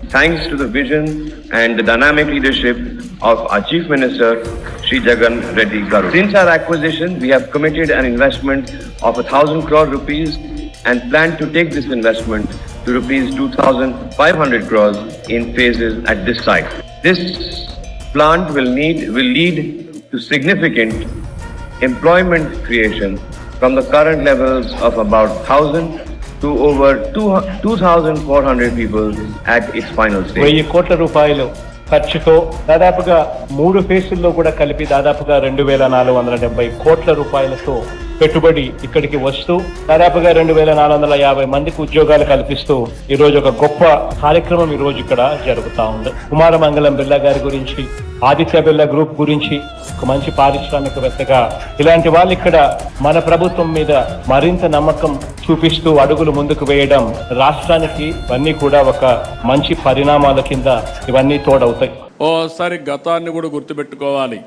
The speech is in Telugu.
thanks to the vision and the dynamic leadership of our Chief Minister, Shri Jagan Reddy Garu. Since our acquisition, we have committed an investment of 1,000 crore rupees and plan to take this investment to rupees 2,500 crores in phases at this site. This plant will lead to significant employment creation from the current levels of about 1,000 to over 2,400 people at its final stage. 1000 కోట్ల రూపాయలు ఖర్చుతో దాదాపుగా 3 ఫేసుల్లో కూడా కలిపి దాదాపుగా 2470 కోట్ల రూపాయలతో పెట్టుబడి ఇక్కడికి వస్తూ దాదాపుగా 2450 మందికి ఉద్యోగాలు కల్పిస్తూ ఈ రోజు ఒక గొప్ప కార్యక్రమం ఈ రోజు ఇక్కడ జరుగుతా ఉంది. కుమారమంగళం బిర్లా గారి గురించి, ఆదిత్య బిర్లా గ్రూప్ గురించి, ఒక మంచి పారిశ్రామికవేత్తగా ఇలాంటి వాళ్ళు ఇక్కడ మన ప్రభుత్వం మీద మరింత నమ్మకం చూపిస్తూ అడుగులు ముందుకు వేయడం రాష్ట్రానికి ఇవన్నీ కూడా ఒక మంచి పరిణామాల కింద ఇవన్నీ తోడవుతాయి. ఓసారి గతాన్ని కూడా గుర్తుపెట్టుకోవాలి.